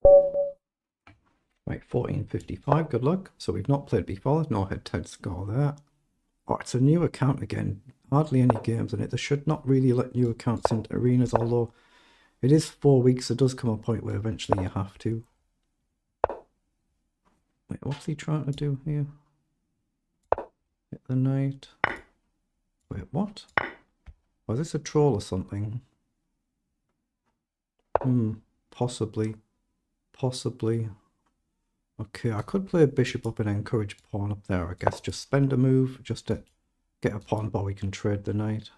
Right, 1455, good luck. So we've not played before, there's no head-to-head score there. Oh, it's a new account again. Hardly any games in it. They should not really let new accounts into arenas, although it is 4 weeks. There does come a point where eventually you have to. Wait, what's he trying to do here? Hit the knight. Wait, what? Oh, is this a troll or something? Possibly. Possibly. Okay, I could play a bishop up and encourage a pawn up there, I guess. Just spend a move just to get a pawn, but we can trade the knight.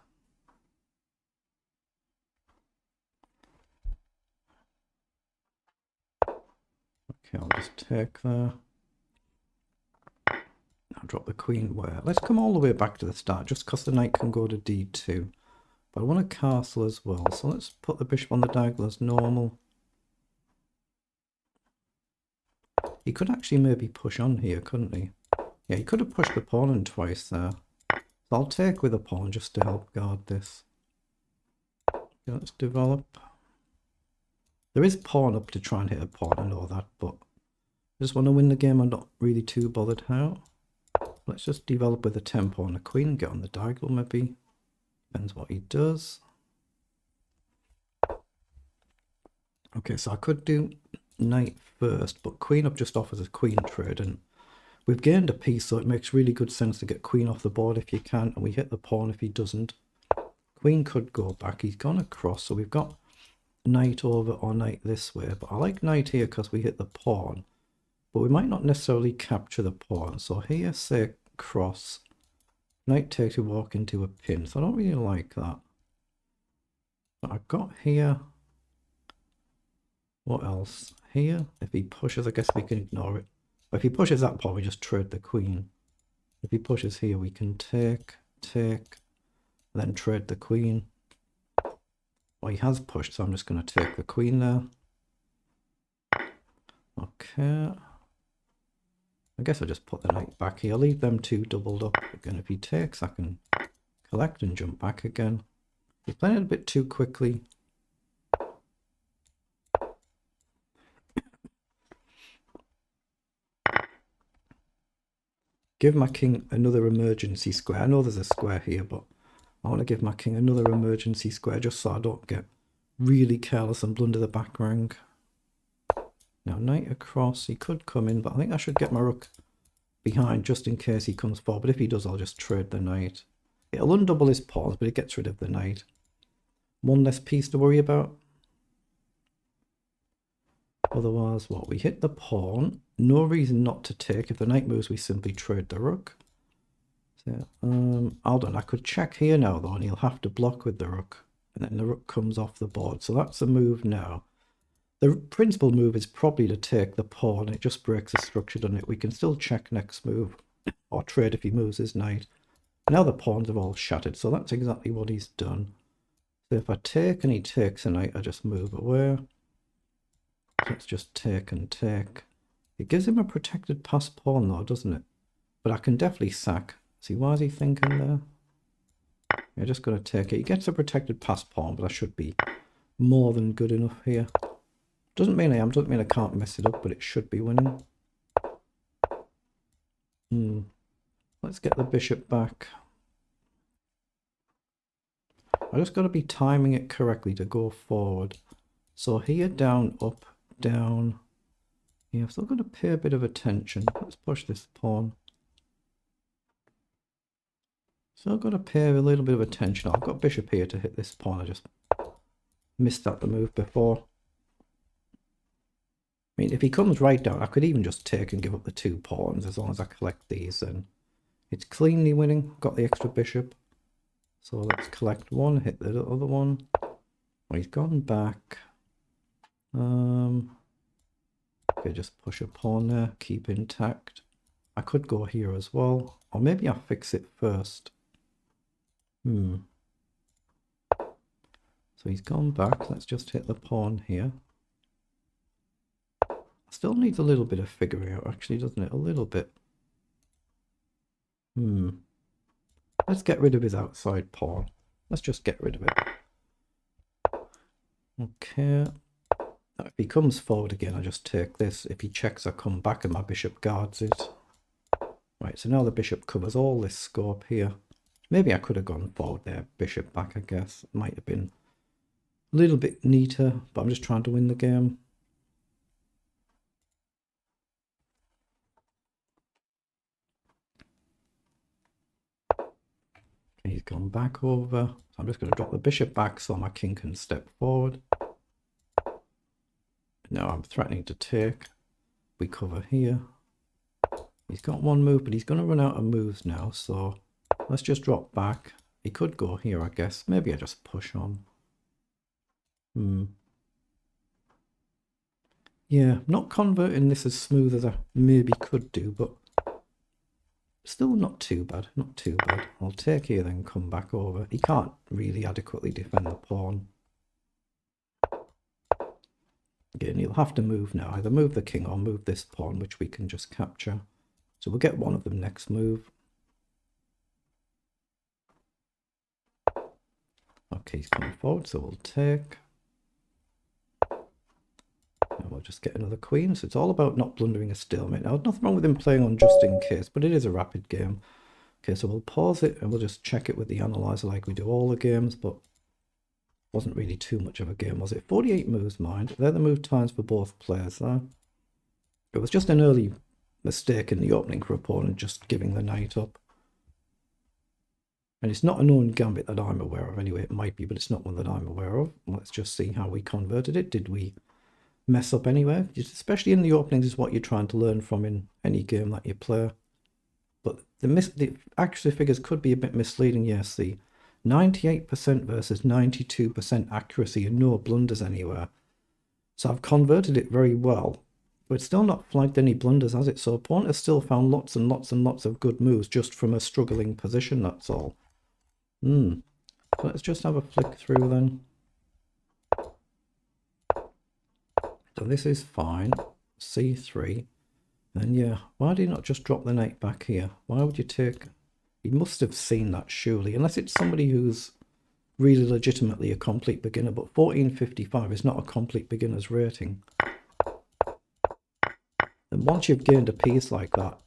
Okay, I'll just take there. I'll drop the queen where? Let's come all the way back to the start, just because the knight can go to d2. But I want a castle as well, so let's put the bishop on the diagonal as normal. He could actually maybe push on here, couldn't he? Yeah, he could have pushed the pawn in twice there. So I'll take with a pawn just to help guard this. Okay, let's develop. There is pawn up to try and hit a pawn, I know that, but I just want to win the game. I'm not really too bothered how. Let's just develop with a tempo on the queen and get on the diagonal maybe. Depends what he does. Okay, so I could do knight first, but queen up just offers a queen trade, and we've gained a piece, so it makes really good sense to get queen off the board if you can, and we hit the pawn if he doesn't. Queen could go back. He's gone across, so we've got knight over or knight this way, but I like knight here because we hit the pawn, but we might not necessarily capture the pawn. So here, say cross, knight takes a walk into a pin, so I don't really like that. But I've got here, what else? Here, if he pushes, I guess we can ignore it. But if he pushes that pawn, we just trade the queen. If he pushes here, we can take, then trade the queen. Well, he has pushed, so I'm just going to take the queen there. Okay. I guess I'll just put the knight back here. I'll leave them two doubled up. Again, if he takes, I can collect and jump back again. He's playing it a bit too quickly. Give my king another emergency square. I know there's a square here, but I want to give my king another emergency square just so I don't get really careless and blunder the back rank. Now, knight across. He could come in, but I think I should get my rook behind just in case he comes forward. But if he does, I'll just trade the knight. It'll undouble his pawns, but it gets rid of the knight. One less piece to worry about. Otherwise, what? We hit the pawn. No reason not to take. If the knight moves, we simply trade the rook. So, hold on. I could check here now, though, and he'll have to block with the rook. And then the rook comes off the board. So that's a move now. The principal move is probably to take the pawn. It just breaks the structure, doesn't it? We can still check next move. Or trade if he moves his knight. Now the pawns have all shattered. So that's exactly what he's done. So if I take and he takes a knight, I just move away. Let's just take and take. It gives him a protected pass pawn though, doesn't it? But I can definitely sack. See, why is he thinking there? I'm just going to take it. He gets a protected pass pawn, but I should be more than good enough here. Doesn't mean I am, doesn't mean I can't mess it up, but it should be winning. Let's get the bishop back. I just got to be timing it correctly to go forward. So here, down, up, down. Yeah, I've still got to pay a bit of attention. Let's push this pawn. Still got to pay a little bit of attention. I've got bishop here to hit this pawn. I just missed out the move before. I mean, if he comes right down, I could even just take and give up the two pawns as long as I collect these. And it's cleanly winning. Got the extra bishop. So let's collect one, hit the other one. Oh, he's gone back. Okay, just push a pawn there, keep intact. I could go here as well. Or maybe I'll fix it first. So he's gone back. Let's just hit the pawn here. Still needs a little bit of figuring out, actually, doesn't it? A little bit. Let's get rid of his outside pawn. Let's just get rid of it. Okay. Now, if he comes forward again, I just take this. If he checks, I come back and my bishop guards it. Right, so now the bishop covers all this scope here. Maybe I could have gone forward there, bishop back, I guess. It might have been a little bit neater, but I'm just trying to win the game. He's gone back over. So I'm just going to drop the bishop back so my king can step forward. Now I'm threatening to take. We cover here. He's got one move, but he's going to run out of moves now. So let's just drop back. He could go here, I guess. Maybe I just push on. Yeah, not converting this as smooth as I maybe could do, but still not too bad. Not too bad. I'll take here, then come back over. He can't really adequately defend the pawn. Again, he'll have to move now. Either move the king or move this pawn, which we can just capture. So we'll get one of them next move. Okay, he's coming forward, so we'll take. And we'll just get another queen. So it's all about not blundering a stalemate. Now, nothing wrong with him playing on just in case, but it is a rapid game. Okay, so we'll pause it and we'll just check it with the analyzer like we do all the games, but wasn't really too much of a game, was it? 48 moves, mind. They're the move times for both players there. It was just an early mistake in the opening for opponent, just giving the knight up. And it's not a known gambit that I'm aware of. Anyway, it might be, but it's not one that I'm aware of. Let's just see how we converted it. Did we mess up anywhere? Especially in the openings is what you're trying to learn from in any game that you play. But the accuracy figures could be a bit misleading. Yes, the 98% versus 92% accuracy and no blunders anywhere. So I've converted it very well, but it's still not flagged any blunders, has it? So opponent has still found lots and lots and lots of good moves just from a struggling position, that's all. So let's just have a flick through then. So this is fine. C3. Then yeah, why do you not just drop the knight back here? Why would you take... He must have seen that surely, unless it's somebody who's really legitimately a complete beginner, but 1455 is not a complete beginner's rating. And once you've gained a piece like that,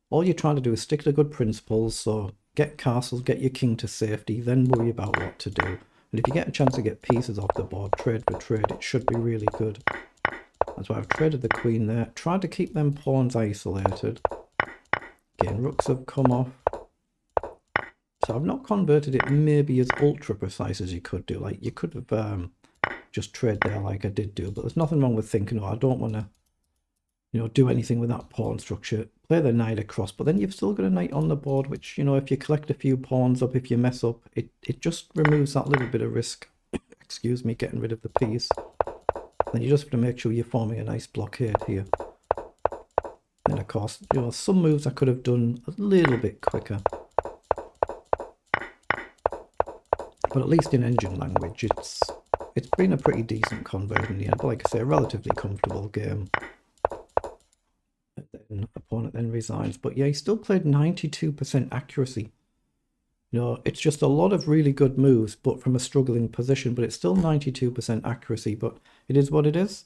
all you're trying to do is stick to good principles, so get castles, get your king to safety, then worry about what to do. And if you get a chance to get pieces off the board, trade for trade, it should be really good. That's why I've traded the queen there. Tried to keep them pawns isolated. Again, rooks have come off. So I've not converted it maybe as ultra precise as you could do. Like you could have just trade there like I did do, but there's nothing wrong with thinking, oh, I don't want to, do anything with that pawn structure. Play the knight across, but then you've still got a knight on the board, which, if you collect a few pawns up, if you mess up, it just removes that little bit of risk. Excuse me, getting rid of the piece. Then you just have to make sure you're forming a nice blockade here. And of course, some moves I could have done a little bit quicker. But at least in engine language, it's been a pretty decent conversion in the end. But like I say, a relatively comfortable game. And then opponent then resigns. But yeah, he still played 92% accuracy. It's just a lot of really good moves, but from a struggling position. But it's still 92% accuracy. But it is what it is.